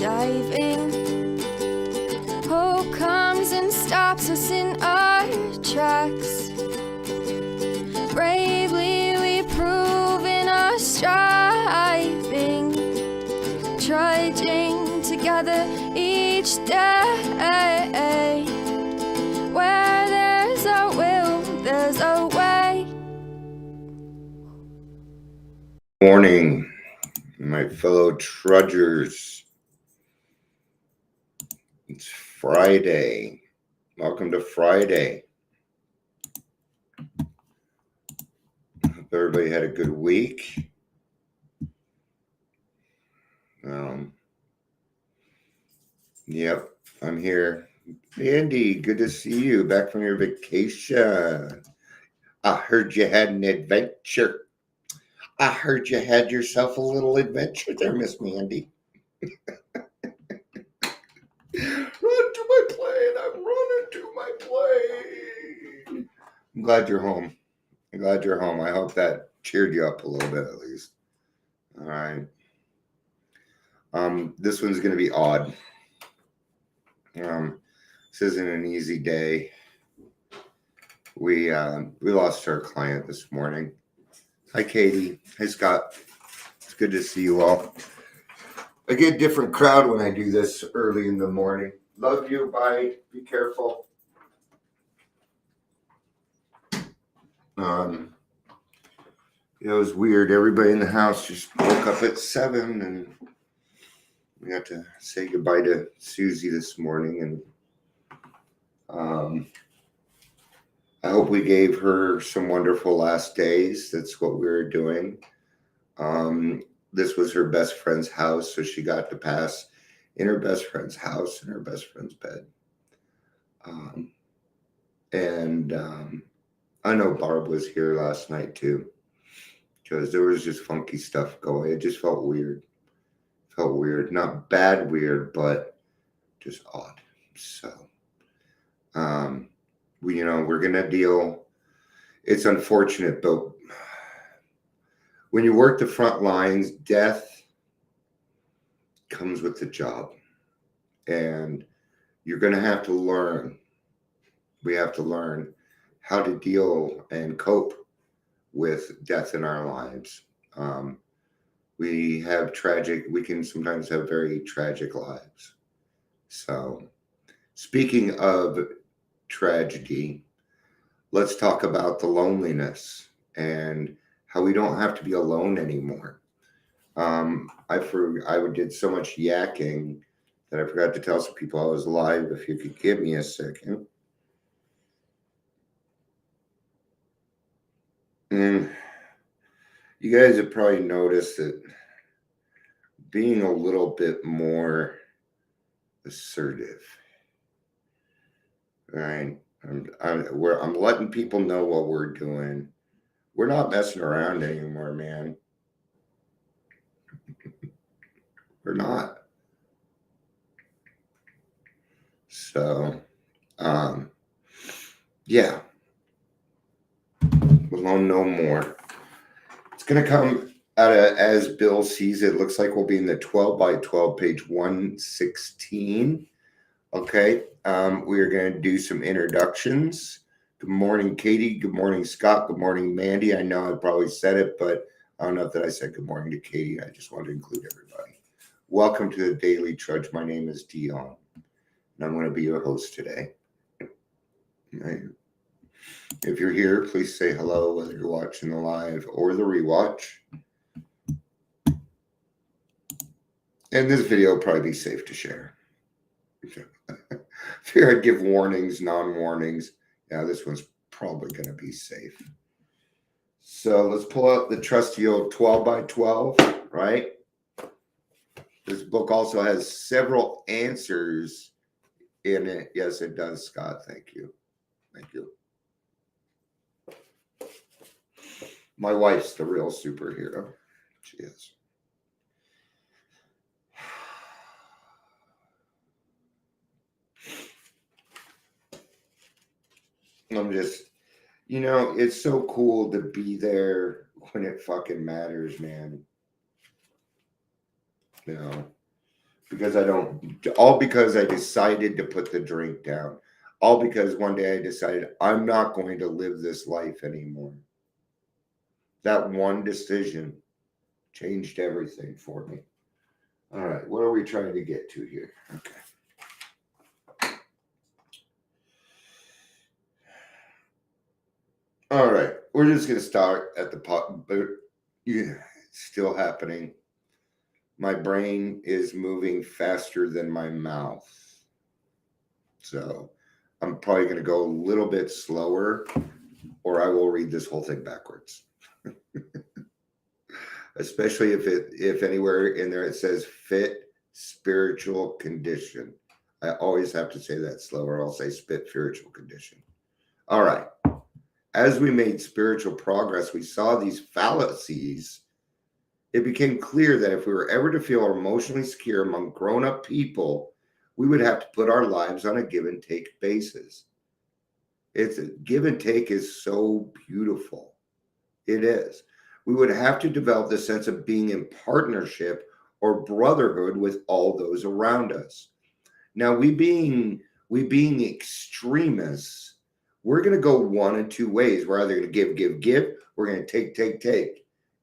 diving. Hope comes and stops us in our tracks. Bravely we prove in our striving, trudging together each day. Where there's a will, there's a way. Morning, my fellow trudgers. It's Friday. Welcome to Friday. Hope everybody had a good week. Yep, I'm here. Andy, good to see you. Back from your vacation. I heard you had an adventure. I heard you had yourself a little adventure there, Miss Mandy. Run to my plane. I'm running to my plane. I'm glad you're home. I hope that cheered you up a little bit at least. All right. This one's going to be odd. This isn't an easy day. We lost our client this morning. Hi, Katie. Hi, Scott. It's good to see you all. I get a different crowd when I do this early in the morning. Love you. Bye. Be careful. It was weird. Everybody in the house just woke up at 7 and we got to say goodbye to Susie this morning. And I hope we gave her some wonderful last days. That's what we were doing. This was her best friend's house, so she got to pass in her best friend's house, in her best friend's bed. I know Barb was here last night too, because there was just funky stuff going. It just felt weird. Not bad weird, but just odd. So, we're going to deal. It's unfortunate, but when you work the front lines, death comes with the job. And you're going to have to learn. We have to learn how to deal and cope with death in our lives. We can sometimes have very tragic lives. So, speaking of tragedy, let's talk about the loneliness and how we don't have to be alone anymore. I did so much yakking that I forgot to tell some people I was live. If you could give me a second. And you guys have probably noticed that being a little bit more assertive. All right. I'm letting people know what we're doing. We're not messing around anymore, man. We're not. So, yeah. Alone no more. It's going to come out of, as Bill sees it, looks like we'll be in the 12 by 12, page 116. Okay. We are going to do some introductions. Good morning, Katie. Good morning, Scott. Good morning, Mandy. I know I probably said it, but I don't know that I said good morning to Katie. I just wanted to include everybody. Welcome to the Daily Trudge. My name is Dion, and I'm going to be your host today. Right. If you're here, please say hello, whether you're watching the live or the rewatch. And this video will probably be safe to share. Here I'd give warnings, non-warnings. Yeah, this one's probably going to be safe. So let's pull out the trusty old 12 by 12, right? This book also has several answers in it. Yes, it does, Scott. Thank you. Thank you. My wife's the real superhero. She is. I'm just, it's so cool to be there when it fucking matters, man. because all because I decided to put the drink down. All because one day I decided I'm not going to live this life anymore. That one decision changed everything for me. All right, what are we trying to get to here? Okay. All right, we're just going to start at the pot, but yeah, it's still happening. My brain is moving faster than my mouth. So I'm probably going to go a little bit slower, or I will read this whole thing backwards. Especially if anywhere in there it says fit spiritual condition. I always have to say that slower. I'll say spiritual condition. All right. As we made spiritual progress, we saw these fallacies. It became clear that if we were ever to feel emotionally secure among grown-up people, we would have to put our lives on a give and take basis. It's a give and take is so beautiful. It is. We would have to develop the sense of being in partnership or brotherhood with all those around us. Now, we being extremists, we're going to go one of two ways. We're either going to give. We're going to take.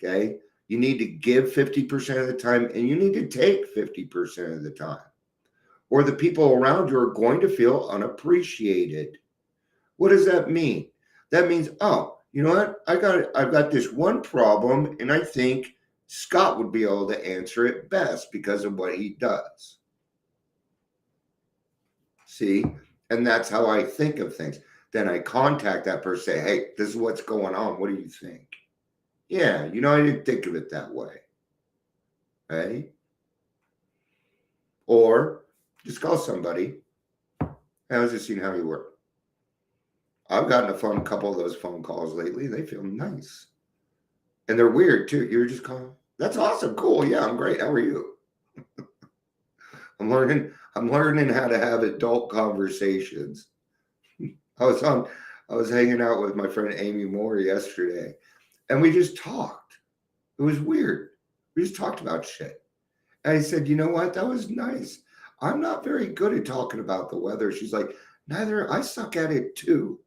Okay. You need to give 50% of the time and you need to take 50% of the time. Or the people around you are going to feel unappreciated. What does that mean? That means, oh, you know what? I've got this one problem, and I think Scott would be able to answer it best because of what he does. See? And that's how I think of things. Then I contact that person, say, hey, this is what's going on. What do you think? Yeah, I didn't think of it that way. Right? Or just call somebody. I was just seeing how you work. I've gotten a couple of those phone calls lately. They feel nice. And they're weird too. You're just calling. That's awesome. Cool. Yeah, I'm great. How are you? I'm learning how to have adult conversations. I was hanging out with my friend Amy Moore yesterday, and we just talked. It was weird. We just talked about shit. And I said, you know what? That was nice. I'm not very good at talking about the weather. She's like, neither. I suck at it too.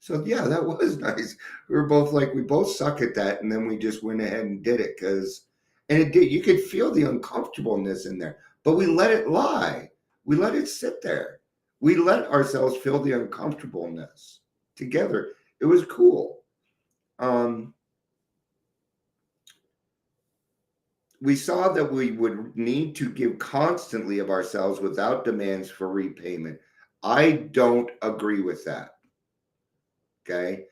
So yeah, that was nice. We were both like, we both suck at that. And then we just went ahead and did it and it did. You could feel the uncomfortableness in there, but we let it lie. We let it sit there. We let ourselves feel the uncomfortableness together. It was cool. We saw that we would need to give constantly of ourselves without demands for repayment. I don't agree with that. Okay.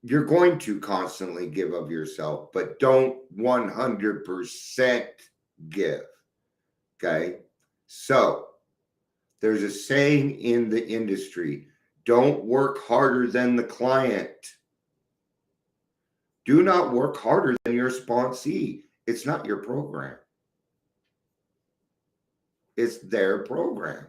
You're going to constantly give of yourself, but don't 100% give. Okay. So there's a saying in the industry, don't work harder than the client. Do not work harder than your sponsee. It's not your program. It's their program.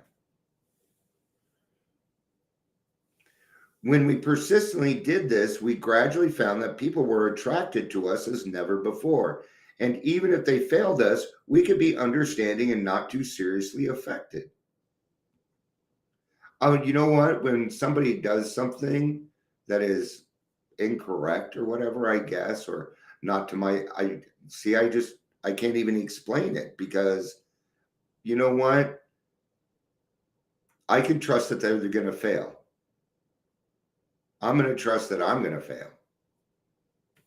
When we persistently did this, we gradually found that people were attracted to us as never before. And even if they failed us, we could be understanding and not too seriously affected. You know what? When somebody does something that is incorrect or whatever, I guess, or not to I can't even explain it because you know what? I can trust that they're going to fail. I'm going to trust that I'm going to fail.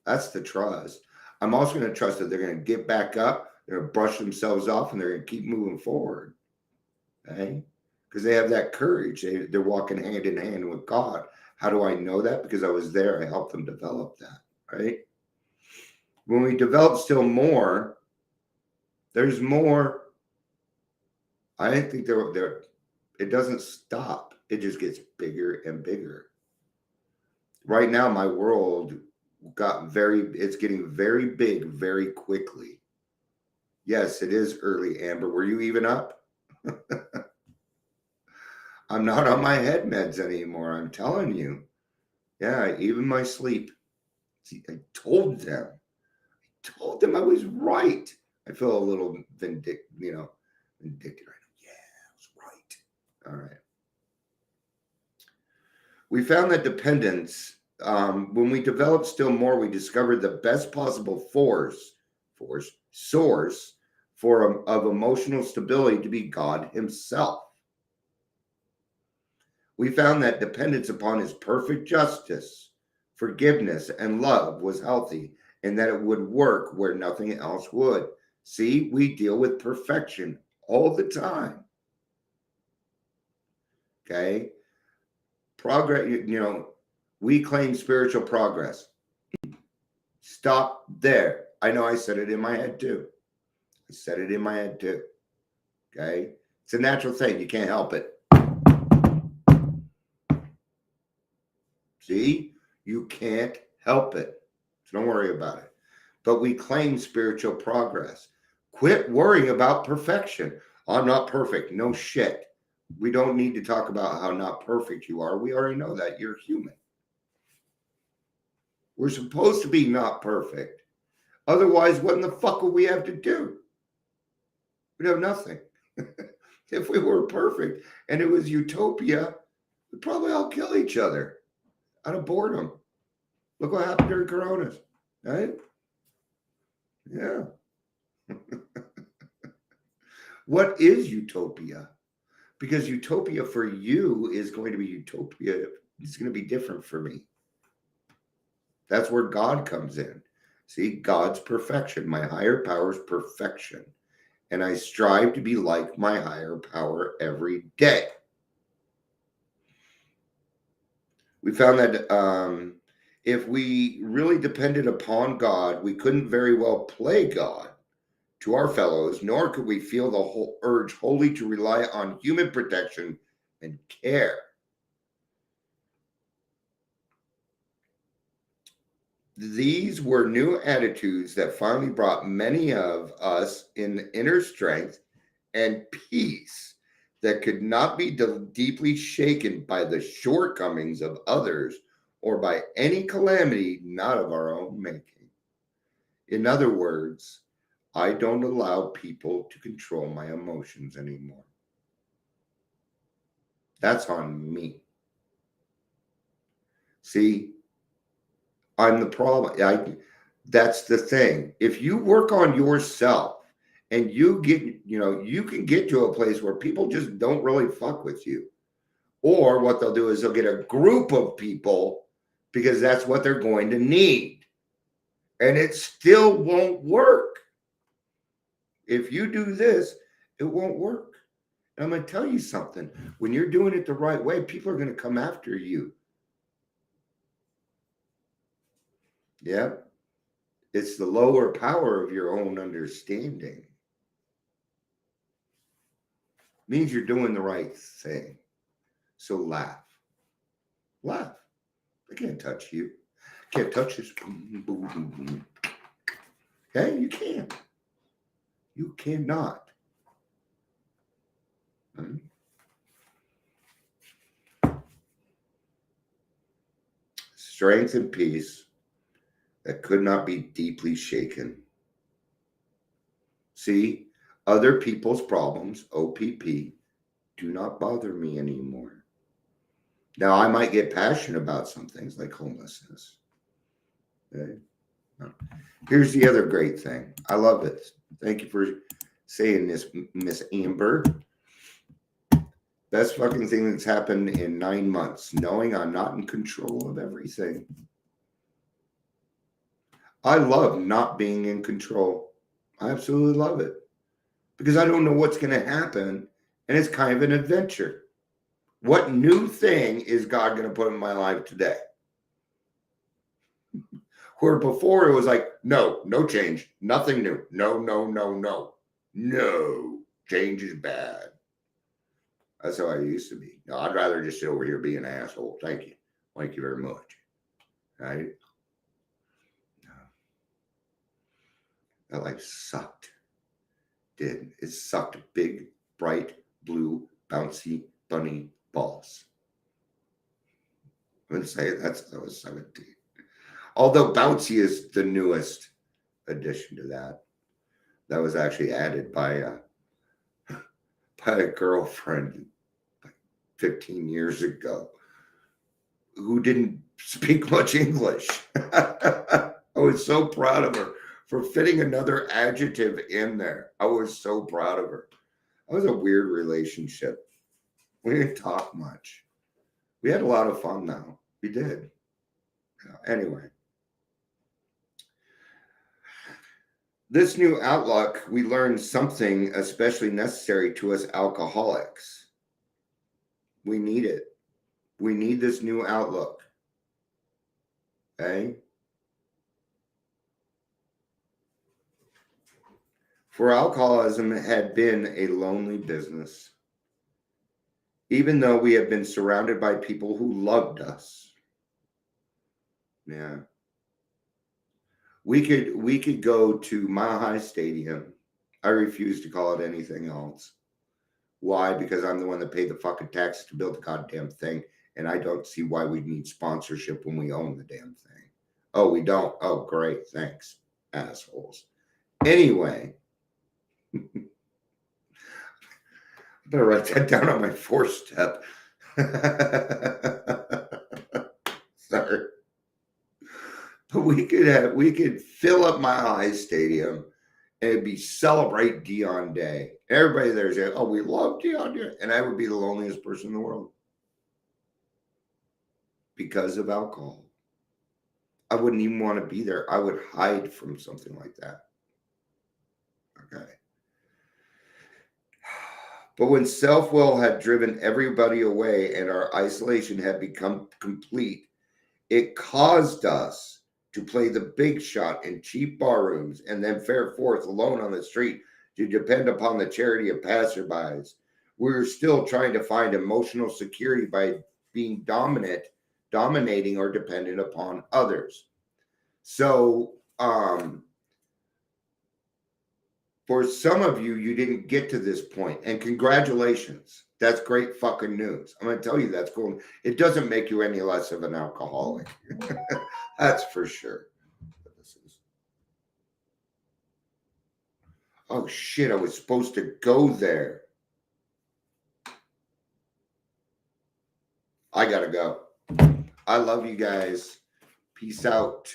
That's the trust. I'm also going to trust that they're going to get back up, they're going to brush themselves off, and they're going to keep moving forward. Okay? Because they have that courage. They're walking hand in hand with God. How do I know that? Because I was there. I helped them develop that. Right? When we develop still more, there's more. I think it doesn't stop. It just gets bigger and bigger. Right now, my world it's getting very big very quickly. Yes, it is early, Amber. Were you even up? I'm not on my head meds anymore. I'm telling you. Yeah, even my sleep. See, I told them I was right. I feel a little vindictive right now. All right. We found that dependence, when we developed still more, we discovered the best possible source of emotional stability to be God himself. We found that dependence upon his perfect justice, forgiveness, and love was healthy, and that it would work where nothing else would. See, we deal with perfection all the time. Okay? Progress, we claim spiritual progress. Stop there. I know I said it in my head too. Okay? It's a natural thing. You can't help it. See? You can't help it. So don't worry about it. But we claim spiritual progress. Quit worrying about perfection. I'm not perfect. No shit. We don't need to talk about how not perfect you are. We already know that. You're human. We're supposed to be not perfect. Otherwise, what in the fuck would we have to do? We'd have nothing. If we were perfect and it was utopia, we'd probably all kill each other out of boredom. Look what happened during Coronas, right? Yeah. What is utopia? Because utopia for you is going to be utopia. It's going to be different for me. That's where God comes in. See, God's perfection, my higher power's perfection. And I strive to be like my higher power every day. We found that if we really depended upon God, we couldn't very well play God to our fellows, nor could we feel the whole urge wholly to rely on human protection and care. These were new attitudes that finally brought many of us in inner strength and peace that could not be deeply shaken by the shortcomings of others or by any calamity not of our own making. In other words, I don't allow people to control my emotions anymore. That's on me. See, I'm the problem. That's the thing. If you work on yourself and you get, you can get to a place where people just don't really fuck with you. Or what they'll do is they'll get a group of people because that's what they're going to need. And it still won't work. If you do this, it won't work. And I'm going to tell you something. When you're doing it the right way, people are going to come after you. Yeah. It's the lower power of your own understanding. Means you're doing the right thing. So laugh. Laugh. I can't touch you. Can't touch this. Okay? You can't. You cannot. Right? Strength and peace that could not be deeply shaken. See, other people's problems, OPP, do not bother me anymore. Now, I might get passionate about some things like homelessness. Okay? Here's the other great thing. I love it. Thank you for saying this, Miss Amber. Best fucking thing that's happened in 9 months, knowing I'm not in control of everything. I love not being in control. I absolutely love it because I don't know what's going to happen, and it's kind of an adventure. What new thing is God going to put in my life today? Where before it was like, no change, nothing new. No. Change is bad. That's how I used to be. No, I'd rather just sit over here be an asshole. Thank you. Thank you very much. Right? That life sucked. It sucked big, bright, blue, bouncy, bunny balls. I'm going to say that I was 17. Although bouncy is the newest addition to that. That was actually added by a girlfriend 15 years ago who didn't speak much English. I was so proud of her for fitting another adjective in there. I was so proud of her. It was a weird relationship. We didn't talk much. We had a lot of fun though. We did. Anyway. This new outlook, we learned something especially necessary to us alcoholics. We need it. We need this new outlook. Okay? For alcoholism had been a lonely business. Even though we have been surrounded by people who loved us. Yeah. We could go to Mile High Stadium. I refuse to call it anything else. Why? Because I'm the one that paid the fucking taxes to build the goddamn thing, and I don't see why we need sponsorship when we own the damn thing. Oh, we don't? Oh, great. Thanks, assholes. Anyway, I better write that down on my 4-step. Sorry. But we could fill up Mile High Stadium and it'd be celebrate Dion Day. Everybody there's saying, oh, we love Dion Day. And I would be the loneliest person in the world. Because of alcohol. I wouldn't even want to be there. I would hide from something like that. Okay. But when self-will had driven everybody away and our isolation had become complete, it caused us to play the big shot in cheap bar rooms and then fare forth alone on the street to depend upon the charity of passerbys. We were still trying to find emotional security by being dominating or dependent upon others. So, for some of you, you didn't get to this point, and congratulations. That's great fucking news. I'm going to tell you that's cool. It doesn't make you any less of an alcoholic. That's for sure. Oh, shit, I was supposed to go there. I got to go. I love you guys. Peace out.